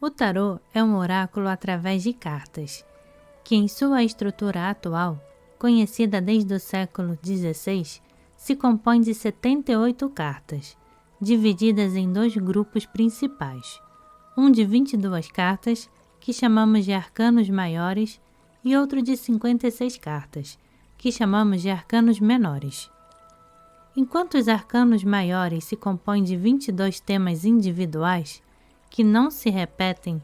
O tarô é um oráculo através de cartas, que em sua estrutura atual, conhecida desde o século XVI, se compõe de 78 cartas, divididas em dois grupos principais, um de 22 cartas, que chamamos de arcanos maiores, e outro de 56 cartas, que chamamos de arcanos menores. Enquanto os arcanos maiores se compõem de 22 temas individuais, que não se repetem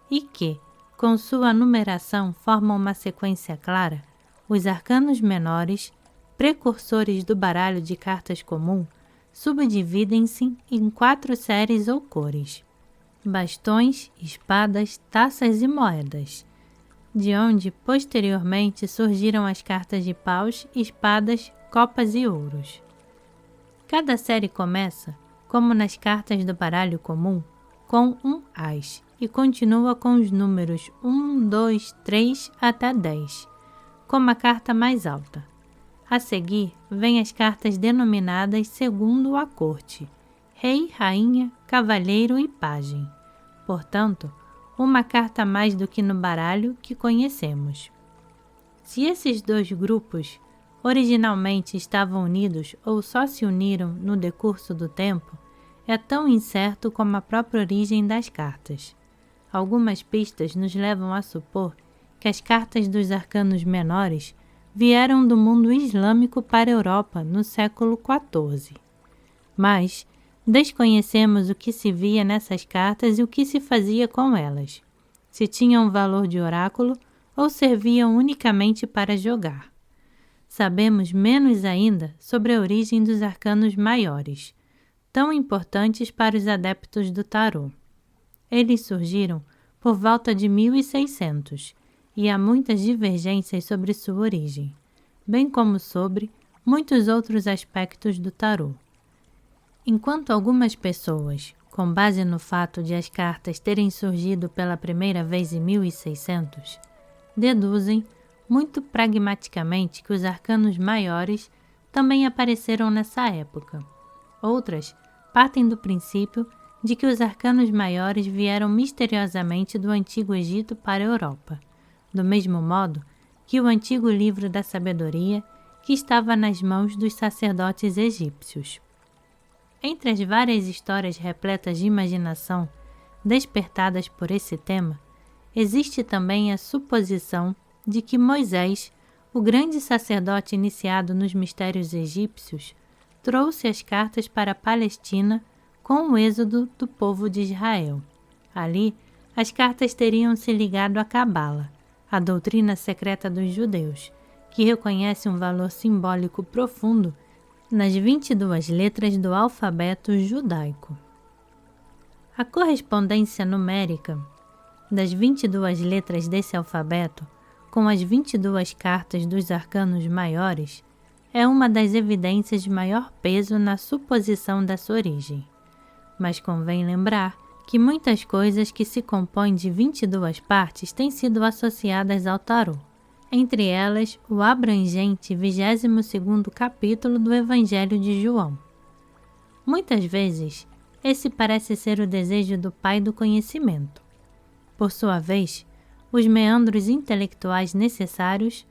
e que, com sua numeração, formam uma sequência clara, os arcanos menores, precursores do baralho de cartas comum, subdividem-se em 4 séries ou cores: bastões, espadas, taças e moedas, de onde posteriormente surgiram as cartas de paus, espadas, copas e ouros. Cada série começa, como nas cartas do baralho comum, com um ás e continua com os números 1, 2, 3 até 10, como a carta mais alta. A seguir, vêm as cartas denominadas segundo a corte: rei, rainha, cavalheiro e pajem. Portanto, uma carta a mais do que no baralho que conhecemos. Se esses dois grupos originalmente estavam unidos ou só se uniram no decurso do tempo, é tão incerto como a própria origem das cartas. Algumas pistas nos levam a supor que as cartas dos arcanos menores vieram do mundo islâmico para a Europa no século XIV. Mas desconhecemos o que se via nessas cartas e o que se fazia com elas, se tinham valor de oráculo ou serviam unicamente para jogar. Sabemos menos ainda sobre a origem dos arcanos maiores, tão importantes para os adeptos do tarô. Eles surgiram por volta de 1600 e há muitas divergências sobre sua origem, bem como sobre muitos outros aspectos do tarô. Enquanto algumas pessoas, com base no fato de as cartas terem surgido pela primeira vez em 1600, deduzem muito pragmaticamente que os arcanos maiores também apareceram nessa época. Outras partem do princípio de que os arcanos maiores vieram misteriosamente do Antigo Egito para a Europa, do mesmo modo que o antigo livro da sabedoria que estava nas mãos dos sacerdotes egípcios. Entre as várias histórias repletas de imaginação despertadas por esse tema, existe também a suposição de que Moisés, o grande sacerdote iniciado nos mistérios egípcios, trouxe as cartas para a Palestina com o êxodo do povo de Israel. Ali, as cartas teriam se ligado à Cabala, a doutrina secreta dos judeus, que reconhece um valor simbólico profundo nas 22 letras do alfabeto judaico. A correspondência numérica das 22 letras desse alfabeto com as 22 cartas dos arcanos maiores é uma das evidências de maior peso na suposição da sua origem. Mas convém lembrar que muitas coisas que se compõem de 22 partes têm sido associadas ao tarô, entre elas o abrangente 22º capítulo do Evangelho de João. Muitas vezes, esse parece ser o desejo do pai do conhecimento. Por sua vez, os meandros intelectuais necessários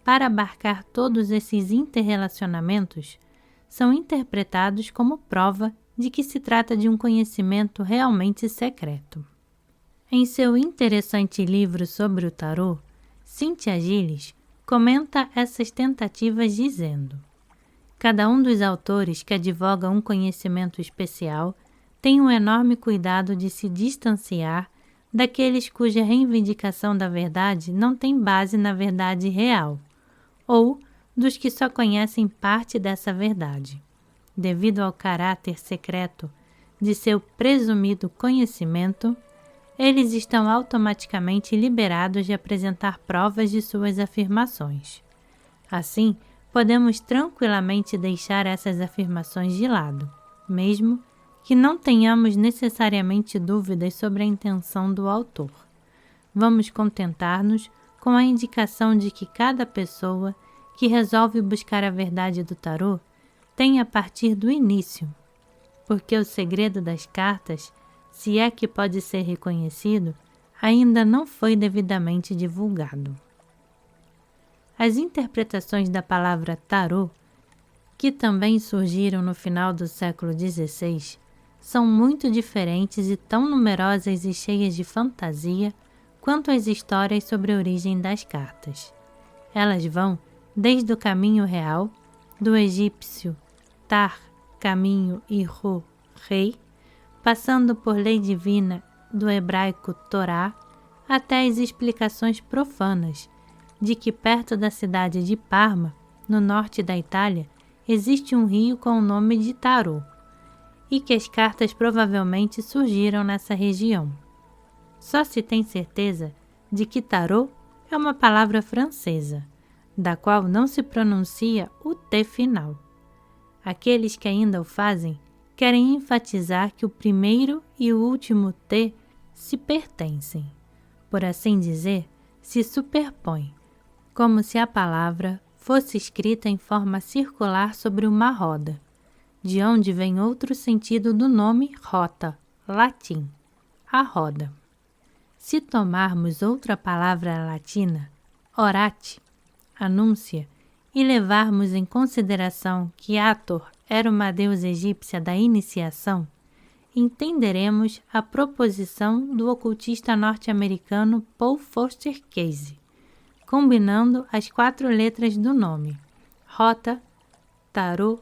para abarcar todos esses interrelacionamentos são interpretados como prova de que se trata de um conhecimento realmente secreto. Em seu interessante livro sobre o tarô, Cynthia Giles comenta essas tentativas dizendo: cada um dos autores que advoga um conhecimento especial tem um enorme cuidado de se distanciar daqueles cuja reivindicação da verdade não tem base na verdade real, ou dos que só conhecem parte dessa verdade. Devido ao caráter secreto de seu presumido conhecimento, eles estão automaticamente liberados de apresentar provas de suas afirmações. Assim, podemos tranquilamente deixar essas afirmações de lado, mesmo que não tenhamos necessariamente dúvidas sobre a intenção do autor. Vamos contentar-nos com a indicação de que cada pessoa que resolve buscar a verdade do tarô tem a partir do início, porque o segredo das cartas se é que pode ser reconhecido, ainda não foi devidamente divulgado. As interpretações da palavra tarô, que também surgiram no final do século XVI, são muito diferentes e tão numerosas e cheias de fantasia quanto as histórias sobre a origem das cartas. Elas vão desde o caminho real, do egípcio Tar, caminho, e Ro, rei, passando por lei divina do hebraico Torá, até as explicações profanas de que perto da cidade de Parma, no norte da Itália, existe um rio com o nome de Tarô, e que as cartas provavelmente surgiram nessa região. Só se tem certeza de que tarô é uma palavra francesa, da qual não se pronuncia o T final. Aqueles que ainda o fazem querem enfatizar que o primeiro e o último T se pertencem, por assim dizer, se superpõem, como se a palavra fosse escrita em forma circular sobre uma roda, de onde vem outro sentido do nome rota, latim, a roda. Se tomarmos outra palavra latina, orate, anúncia, e levarmos em consideração que Hathor era uma deusa egípcia da iniciação, entenderemos a proposição do ocultista norte-americano Paul Foster Case, combinando as 4 letras do nome, Rota, Tarô,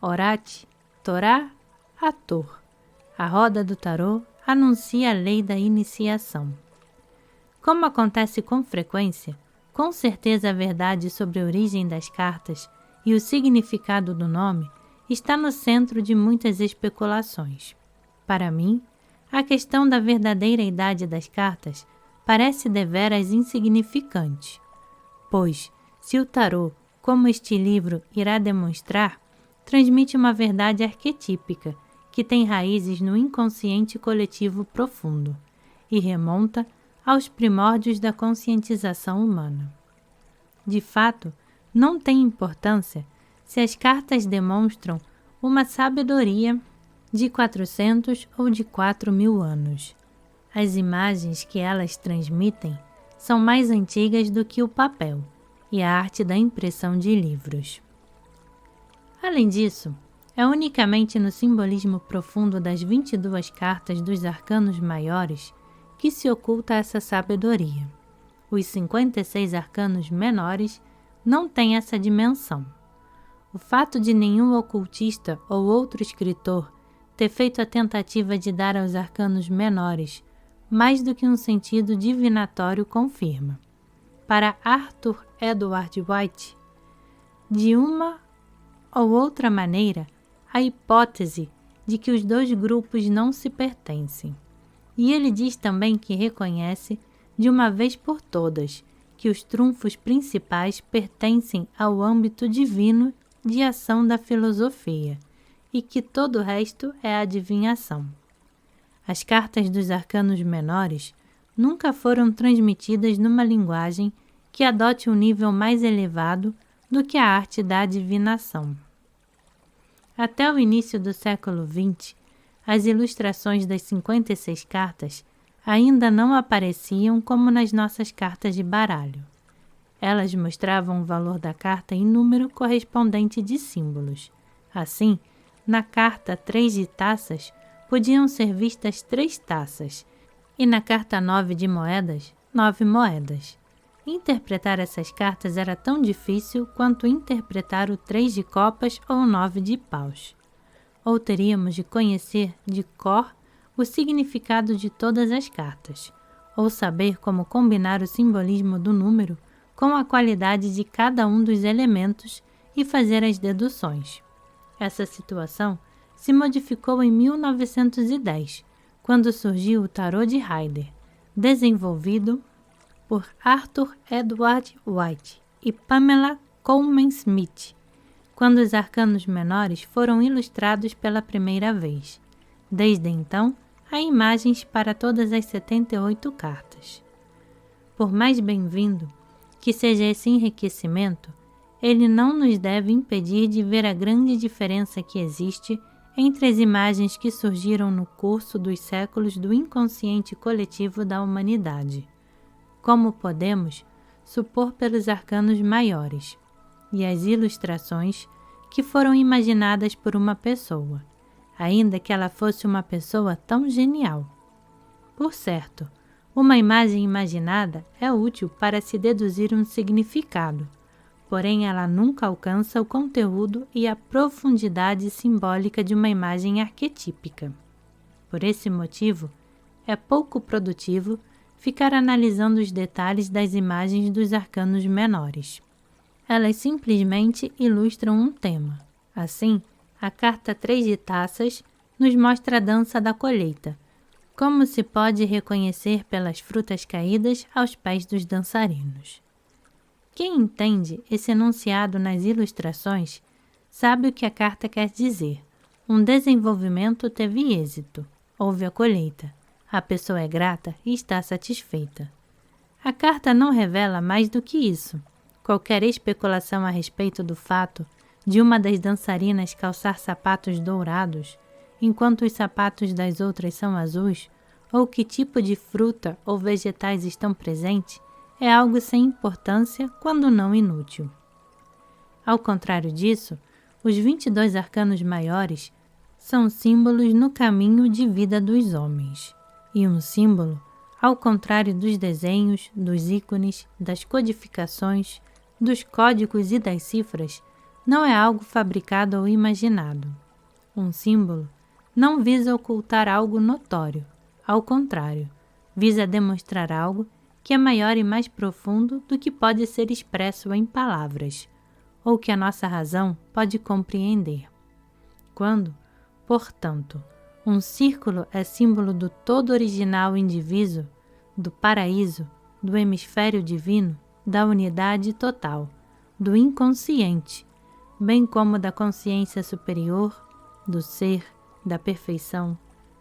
Orate, Torá, Hathor. A roda do tarô anuncia a lei da iniciação. Como acontece com frequência, com certeza a verdade sobre a origem das cartas e o significado do nome está no centro de muitas especulações. Para mim, a questão da verdadeira idade das cartas parece deveras insignificante, pois, se o tarô, como este livro irá demonstrar, transmite uma verdade arquetípica que tem raízes no inconsciente coletivo profundo e remonta aos primórdios da conscientização humana. De fato, não tem importância se as cartas demonstram uma sabedoria de 400 ou de 4.000 anos. As imagens que elas transmitem são mais antigas do que o papel e a arte da impressão de livros. Além disso, é unicamente no simbolismo profundo das 22 cartas dos arcanos maiores que se oculta essa sabedoria. Os 56 arcanos menores não têm essa dimensão. O fato de nenhum ocultista ou outro escritor ter feito a tentativa de dar aos arcanos menores mais do que um sentido divinatório confirma. Para Arthur Edward White, de uma ou outra maneira, a hipótese de que os dois grupos não se pertencem. E ele diz também que reconhece, de uma vez por todas, que os trunfos principais pertencem ao âmbito divino de ação da filosofia e que todo o resto é adivinhação. As cartas dos arcanos menores nunca foram transmitidas numa linguagem que adote um nível mais elevado do que a arte da adivinação. Até o início do século XX, as ilustrações das 56 cartas ainda não apareciam como nas nossas cartas de baralho. Elas mostravam o valor da carta em número correspondente de símbolos. Assim, na carta 3 de taças, podiam ser vistas 3 taças, e na carta 9 de moedas, 9 moedas. Interpretar essas cartas era tão difícil quanto interpretar o 3 de copas ou o 9 de paus. Ou teríamos de conhecer de cor o significado de todas as cartas, ou saber como combinar o simbolismo do número com a qualidade de cada um dos elementos e fazer as deduções. Essa situação se modificou em 1910, quando surgiu o tarô de Rider, desenvolvido por Arthur Edward White e Pamela Colman Smith, quando os arcanos menores foram ilustrados pela primeira vez. Desde então, há imagens para todas as 78 cartas. Por mais bem-vindo que seja esse enriquecimento, ele não nos deve impedir de ver a grande diferença que existe entre as imagens que surgiram no curso dos séculos do inconsciente coletivo da humanidade, como podemos supor pelos arcanos maiores, e as ilustrações que foram imaginadas por uma pessoa, ainda que ela fosse uma pessoa tão genial. Por certo, uma imagem imaginada é útil para se deduzir um significado, porém ela nunca alcança o conteúdo e a profundidade simbólica de uma imagem arquetípica. Por esse motivo, é pouco produtivo ficar analisando os detalhes das imagens dos arcanos menores. Elas simplesmente ilustram um tema. Assim, a carta 3 de taças nos mostra a dança da colheita, como se pode reconhecer pelas frutas caídas aos pés dos dançarinos. Quem entende esse enunciado nas ilustrações sabe o que a carta quer dizer. Um desenvolvimento teve êxito, houve a colheita, a pessoa é grata e está satisfeita. A carta não revela mais do que isso. Qualquer especulação a respeito do fato de uma das dançarinas calçar sapatos dourados, enquanto os sapatos das outras são azuis, ou que tipo de fruta ou vegetais estão presentes, é algo sem importância, quando não inútil. Ao contrário disso, os 22 arcanos maiores são símbolos no caminho de vida dos homens. E um símbolo, ao contrário dos desenhos, dos ícones, das codificações, dos códigos e das cifras, não é algo fabricado ou imaginado. Um símbolo não visa ocultar algo notório, ao contrário, visa demonstrar algo que é maior e mais profundo do que pode ser expresso em palavras, ou que a nossa razão pode compreender. Quando, portanto, um círculo é símbolo do todo original indiviso, do paraíso, do hemisfério divino, da unidade total, do inconsciente, bem como da consciência superior, do ser, da perfeição,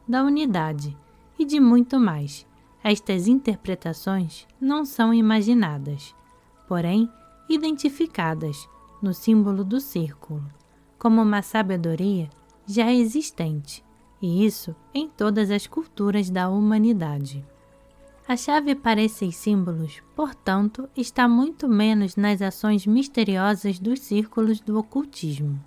da unidade e de muito mais. Estas interpretações não são imaginadas, porém identificadas no símbolo do círculo, como uma sabedoria já existente, e isso em todas as culturas da humanidade. A chave para esses símbolos, portanto, está muito menos nas ações misteriosas dos círculos do ocultismo,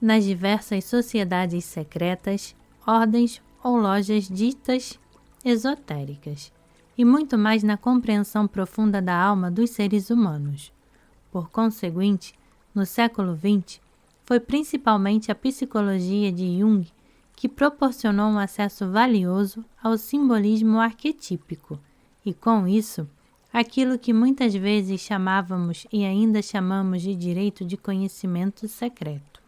nas diversas sociedades secretas, ordens ou lojas ditas esotéricas, e muito mais na compreensão profunda da alma dos seres humanos. Por conseguinte, no século XX, foi principalmente a psicologia de Jung que proporcionou um acesso valioso ao simbolismo arquetípico, e com isso, aquilo que muitas vezes chamávamos e ainda chamamos de direito de conhecimento secreto.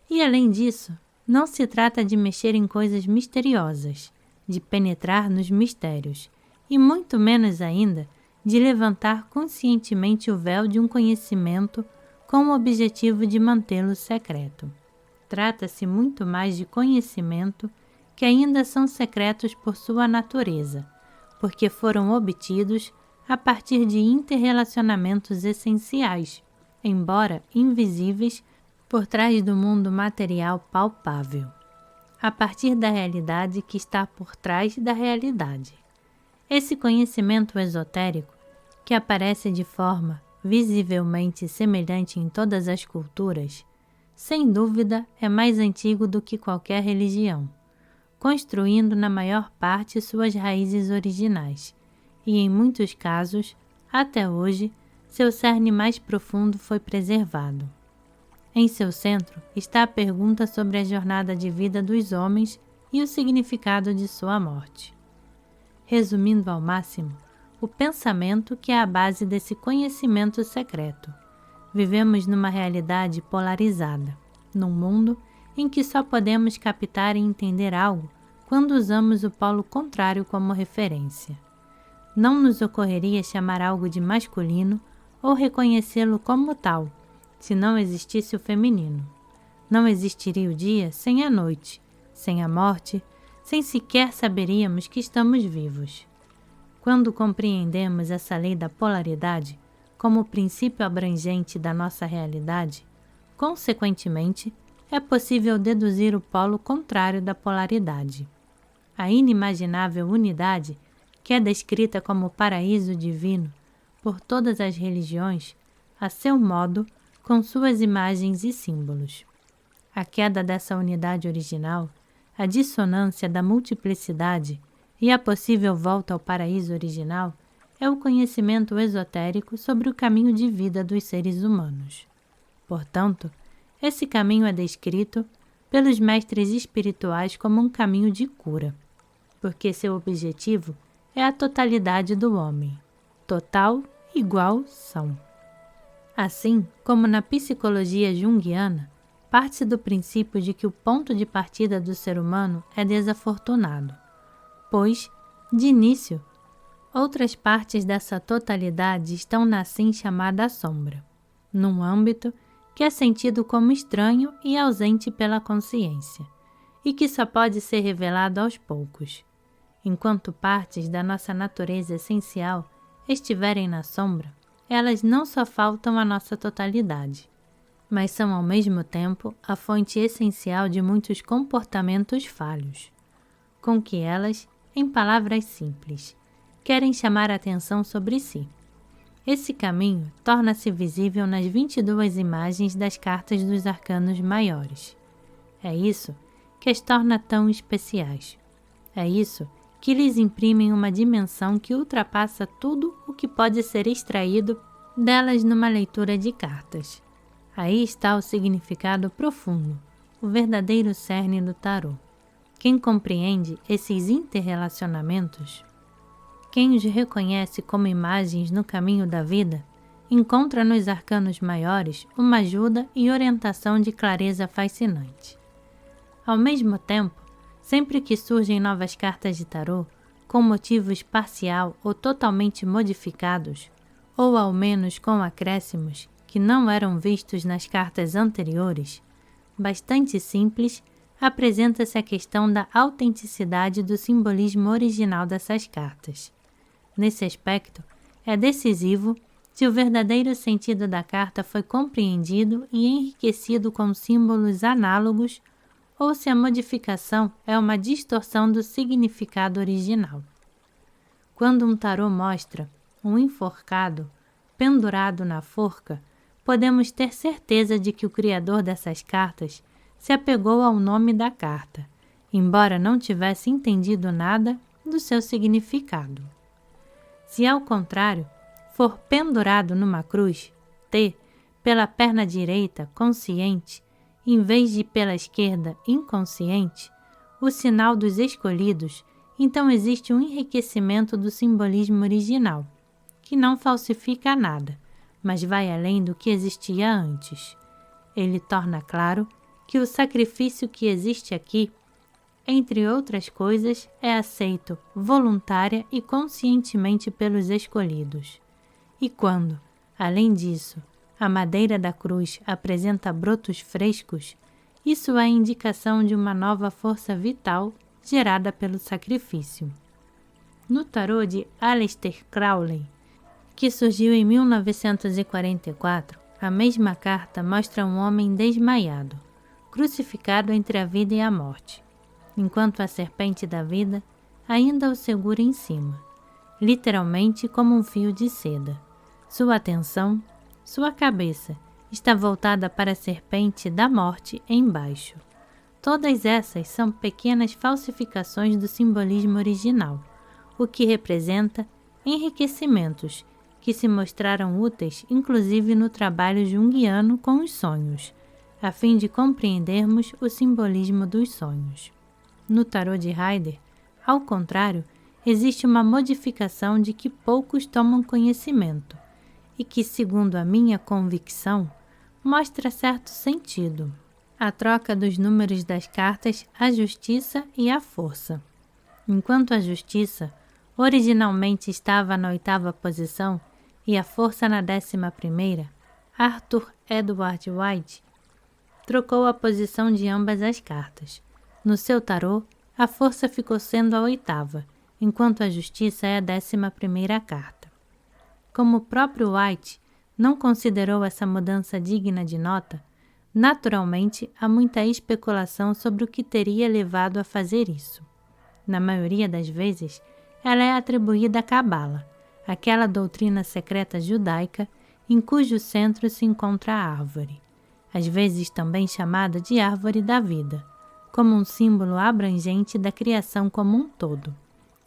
E além disso, não se trata de mexer em coisas misteriosas, de penetrar nos mistérios, e muito menos ainda de levantar conscientemente o véu de um conhecimento com o objetivo de mantê-lo secreto. Trata-se muito mais de conhecimento que ainda são secretos por sua natureza, porque foram obtidos a partir de interrelacionamentos essenciais, embora invisíveis por trás do mundo material palpável, a partir da realidade que está por trás da realidade. Esse conhecimento esotérico, que aparece de forma visivelmente semelhante em todas as culturas, sem dúvida é mais antigo do que qualquer religião, construindo na maior parte suas raízes originais, e em muitos casos, até hoje, seu cerne mais profundo foi preservado. Em seu centro está a pergunta sobre a jornada de vida dos homens e o significado de sua morte. Resumindo ao máximo, o pensamento que é a base desse conhecimento secreto. Vivemos numa realidade polarizada, num mundo em que só podemos captar e entender algo quando usamos o polo contrário como referência. Não nos ocorreria chamar algo de masculino ou reconhecê-lo como tal, se não existisse o feminino. Não existiria o dia sem a noite, sem a morte, sem sequer saberíamos que estamos vivos. Quando compreendemos essa lei da polaridade como princípio abrangente da nossa realidade, consequentemente, é possível deduzir o polo contrário da polaridade. A inimaginável unidade, que é descrita como paraíso divino por todas as religiões, a seu modo, com suas imagens e símbolos. A queda dessa unidade original, a dissonância da multiplicidade e a possível volta ao paraíso original é o conhecimento esotérico sobre o caminho de vida dos seres humanos. Portanto, esse caminho é descrito pelos mestres espirituais como um caminho de cura, porque seu objetivo é a totalidade do homem. Total, igual, são. Assim como na psicologia junguiana, parte-se do princípio de que o ponto de partida do ser humano é desafortunado, pois, de início, outras partes dessa totalidade estão na assim chamada sombra, num âmbito que é sentido como estranho e ausente pela consciência, e que só pode ser revelado aos poucos. Enquanto partes da nossa natureza essencial estiverem na sombra, elas não só faltam à nossa totalidade, mas são ao mesmo tempo a fonte essencial de muitos comportamentos falhos, com que elas, em palavras simples, querem chamar a atenção sobre si. Esse caminho torna-se visível nas 22 imagens das cartas dos arcanos maiores. É isso que as torna tão especiais. É isso que lhes imprimem uma dimensão que ultrapassa tudo o que pode ser extraído delas numa leitura de cartas. Aí está o significado profundo, o verdadeiro cerne do tarô. Quem compreende esses interrelacionamentos, quem os reconhece como imagens no caminho da vida, encontra nos arcanos maiores uma ajuda e orientação de clareza fascinante. Ao mesmo tempo, sempre que surgem novas cartas de tarô, com motivos parcial ou totalmente modificados, ou ao menos com acréscimos que não eram vistos nas cartas anteriores, bastante simples, apresenta-se a questão da autenticidade do simbolismo original dessas cartas. Nesse aspecto, é decisivo se o verdadeiro sentido da carta foi compreendido e enriquecido com símbolos análogos ou se a modificação é uma distorção do significado original. Quando um tarô mostra um enforcado pendurado na forca, podemos ter certeza de que o criador dessas cartas se apegou ao nome da carta, embora não tivesse entendido nada do seu significado. Se, ao contrário, for pendurado numa cruz, T, pela perna direita, consciente, em vez de pela esquerda, inconsciente, o sinal dos escolhidos, então existe um enriquecimento do simbolismo original, que não falsifica nada, mas vai além do que existia antes. Ele torna claro que o sacrifício que existe aqui, entre outras coisas, é aceito voluntária e conscientemente pelos escolhidos. E quando, além disso, a madeira da cruz apresenta brotos frescos, isso é indicação de uma nova força vital gerada pelo sacrifício. No tarô de Aleister Crowley, que surgiu em 1944, a mesma carta mostra um homem desmaiado, crucificado entre a vida e a morte, enquanto a serpente da vida ainda o segura em cima, literalmente como um fio de seda. Sua atenção, sua cabeça, está voltada para a serpente da morte embaixo. Todas essas são pequenas falsificações do simbolismo original, o que representa enriquecimentos que se mostraram úteis inclusive no trabalho junguiano com os sonhos, a fim de compreendermos o simbolismo dos sonhos. No tarô de Rider, ao contrário, existe uma modificação de que poucos tomam conhecimento e que, segundo a minha convicção, mostra certo sentido. A troca dos números das cartas, a justiça e a força. Enquanto a justiça originalmente estava na 8ª posição e a força na 11ª, Arthur Edward White trocou a posição de ambas as cartas. No seu tarô, a força ficou sendo a 8ª, enquanto a justiça é a 11ª carta. Como o próprio White não considerou essa mudança digna de nota, Naturalmente, há muita especulação sobre o que teria levado a fazer isso. Na maioria das vezes, ela é atribuída à Cabala, aquela doutrina secreta judaica em cujo centro se encontra a árvore, às vezes também chamada de árvore da vida, como um símbolo abrangente da criação como um todo.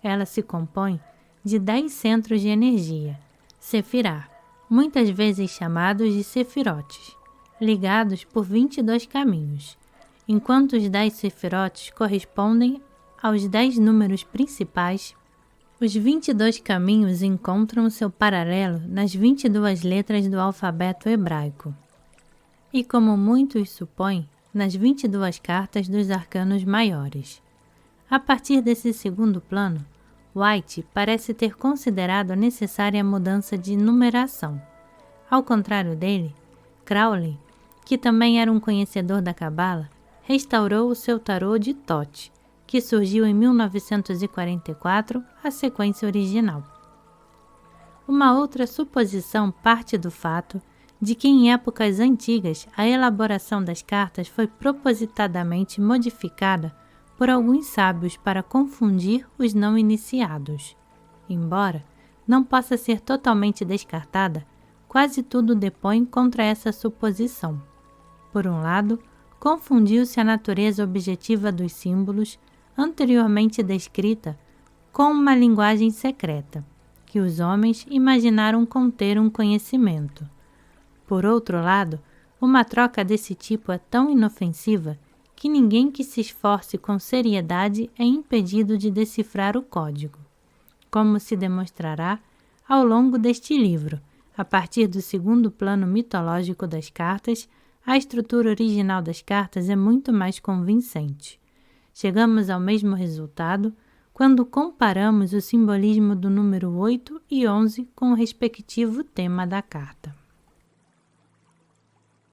Ela se compõe de 10 centros de energia, Sefirá, muitas vezes chamados de sefirotes, ligados por 22 caminhos, enquanto os 10 sefirotes correspondem aos 10 números principais. Os 22 caminhos encontram seu paralelo nas 22 letras do alfabeto hebraico e, como muitos supõem, nas 22 cartas dos arcanos maiores. A partir desse segundo plano, White parece ter considerado necessária a mudança de numeração. Ao contrário dele, Crowley, que também era um conhecedor da Cabala, restaurou o seu tarô de Thoth, que surgiu em 1944, a sequência original. Uma outra suposição parte do fato de que em épocas antigas a elaboração das cartas foi propositadamente modificada por alguns sábios para confundir os não iniciados. Embora não possa ser totalmente descartada, quase tudo depõe contra essa suposição. Por um lado, confundiu-se a natureza objetiva dos símbolos anteriormente descrita com uma linguagem secreta, que os homens imaginaram conter um conhecimento. Por outro lado, uma troca desse tipo é tão inofensiva que ninguém que se esforce com seriedade é impedido de decifrar o código, como se demonstrará ao longo deste livro. A partir do segundo plano mitológico das cartas, a estrutura original das cartas é muito mais convincente. Chegamos ao mesmo resultado quando comparamos o simbolismo do número 8 e 11 com o respectivo tema da carta.